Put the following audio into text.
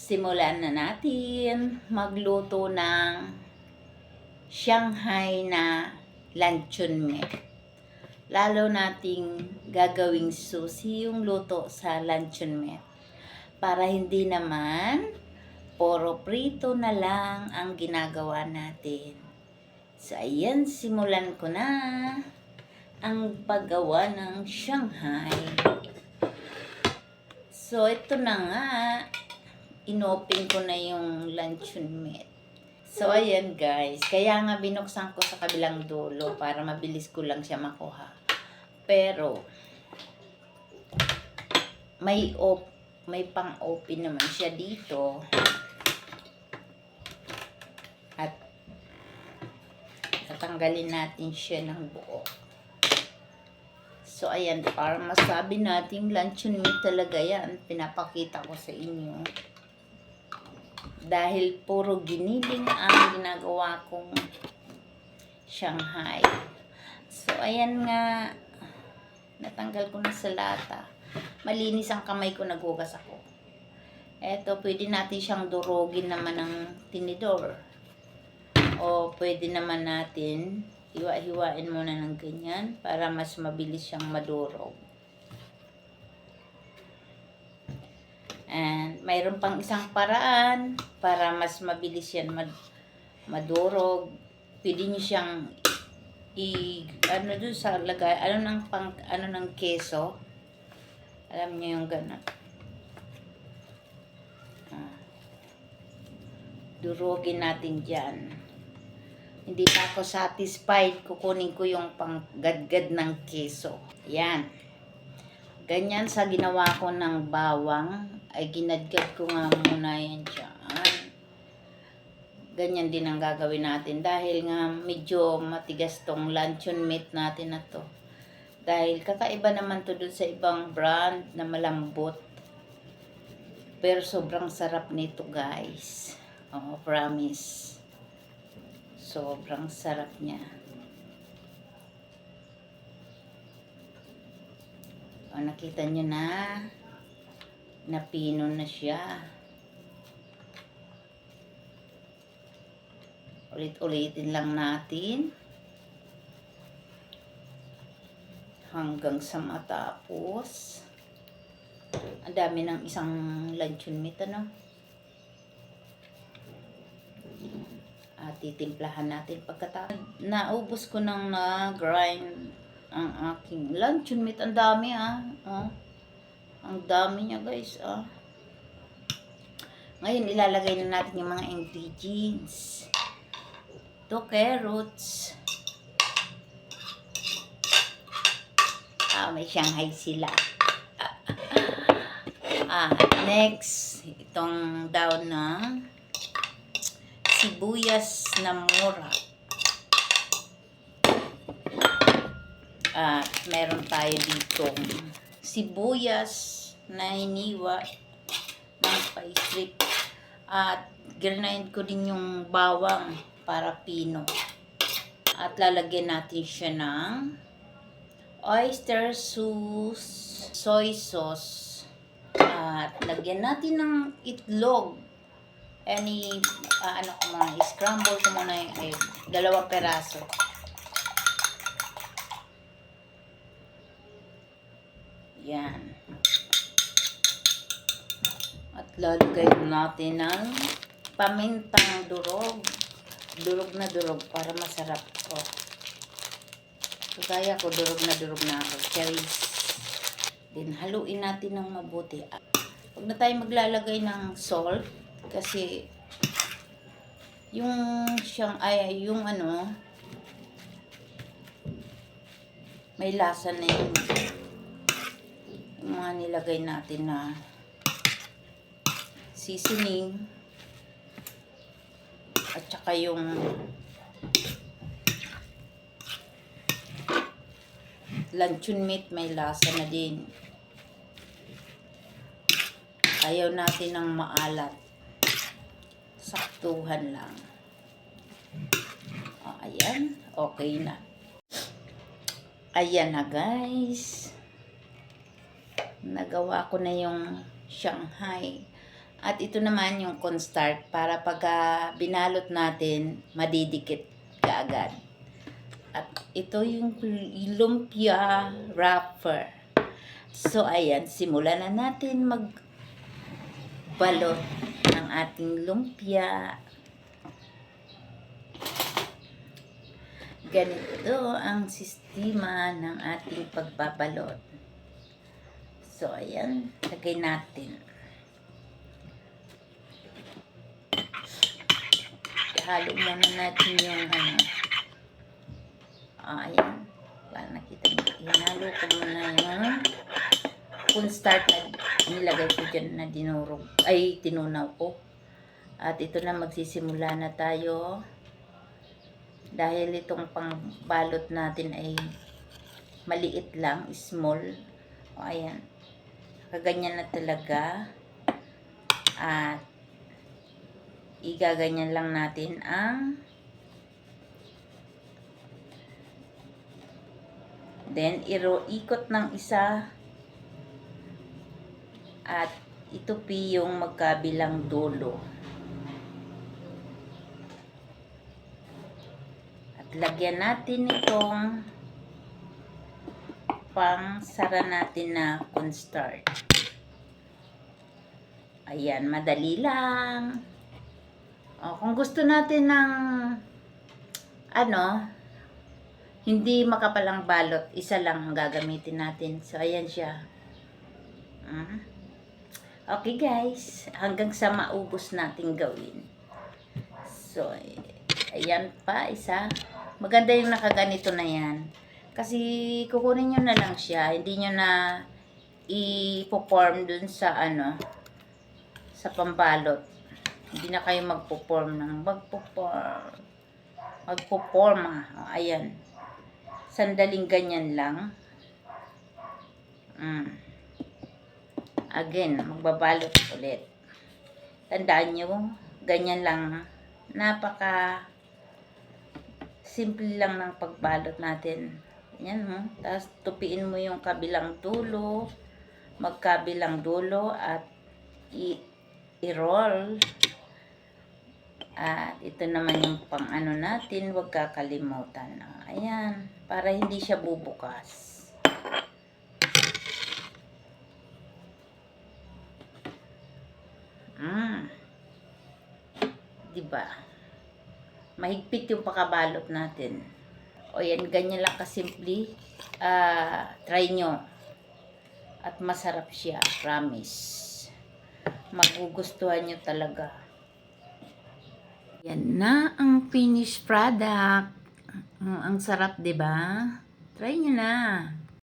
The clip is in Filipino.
Simulan na natin magluto ng Shanghai na luncheon meat. Lalo nating gagawing susi yung luto sa luncheon meat. Para hindi naman puro prito na lang ang ginagawa natin. So ayan, simulan ko na ang paggawa ng Shanghai. So ito na nga, inopen ko na yung luncheon meat. So ayan guys, kaya nga binuksan ko sa kabilang dulo para mabilis ko lang siya makuha. Pero may pang-open naman siya dito. At tatanggalin natin siya ng buo. So ayan, para masabi natin luncheon meat talaga yan, pinapakita ko sa inyo. Dahil puro giniling ang ginagawa kong Shanghai. So ayan nga, natanggal ko na sa lata. Malinis ang kamay ko, naghugas ako. Eto, pwede natin siyang durugin naman ng tinidor. O pwede naman natin hiwa-hiwain muna ng ganyan para mas mabilis siyang madurog. And mayroon pang isang paraan para mas mabilis yan madurog. Pwede niyo siyang doon sa lagay, ng keso. Alam niyo yung gano'n. Durugin natin dyan. Hindi pa ako satisfied, kukunin ko yung panggadgad ng keso. Yan. Ganyan sa ginawa ko ng bawang, ay ginadgad ko nga muna yan dyan. Ganyan din ang gagawin natin dahil nga medyo matigas tong luncheon meat natin na to. Dahil kakaiba naman to dun sa ibang brand na malambot. Pero sobrang sarap nito guys. Oh, promise. Sobrang sarap niya. O, nakita nyo na. Napino na siya. Ulit-ulitin lang natin. Hanggang sa matapos. Ang dami ng isang luncheon meat, ano? At titimplahan natin pagkatapos. Naubos ko nang na-grind ang aking luncheon meat. Ang dami ang dami niya guys Ngayon ilalagay na natin yung mga ingredients. 2 carrots. May Shanghai sila. Next, itong daw ng sibuyas na mura. Meron tayo ditong sibuyas na hiniwa ng pa-strip. At grind ko din yung bawang para pino. At lalagyan natin siya ng oyster sauce, soy sauce. At lagyan natin ng itlog. Scramble ko muna yung egg. 2 peraso. Yan. At lalagay natin ng pamintang durog. Durog na durog para masarap ko. Kagaya ko, durog na ako. Cherries. Then, haluin natin ng mabuti. Huwag na tayo maglalagay ng salt. Kasi, may lasa na yung mga nilagay natin na seasoning. At saka yung luncheon meat may lasa na din. Ayaw natin ng maalat. Saktuhan lang. Ayan. Okay na. Ayan na guys. Nagawa ko na yung Shanghai. At ito naman yung cornstarch para pagka binalot natin, madidikit kaagad. At ito yung lumpia wrapper. So, ayan, simulan na natin magbalot ng ating lumpia. Ganito ang sistema ng ating pagbabalot. So, ayan, lagay natin. Halo muna natin yung ayan. Para nakita mo. Hinalo ko muna yung cornstarch na nilagay ko dyan na dinurog. Ay, tinunaw ko. At ito na, magsisimula na tayo. Dahil itong pangbalot natin ay maliit lang, small. O, ayan. Kaganyan na talaga. At igaganyan lang natin ang then ikot ng isa at itupi yung magkabilang dulo at lagyan natin itong pang sara natin na cornstarch. Ayan, madali lang. O, kung gusto natin ng hindi makapalang balot, isa lang ang gagamitin natin. So, ayan siya. Okay guys, hanggang sa maubos natin gawin. So, ayan pa, isa. Maganda yung nakaganito na yan. Kasi kukunin nyo na lang siya. Hindi nyo na i-form dun sa sa pambalot. Hindi na kayo magpo-form. Ayan. Sandaling ganyan lang. Again, magbabalot ulit. Tandaan nyo, ganyan lang. Napaka simple lang ng pagbalot natin. Yan, tapos tupiin mo yung kabilang dulo, magkabilang dulo at i-roll. At ito naman yung pang natin, huwag kakalimutan. Ayan, para hindi siya bubukas. Diba? Mahigpit yung pakabalot natin. O yan, ganyan lang kasimple. Try nyo. At masarap siya, promise. Magugustuhan nyo talaga. Yan na ang finished product. Ang sarap, 'di ba? Try niyo na.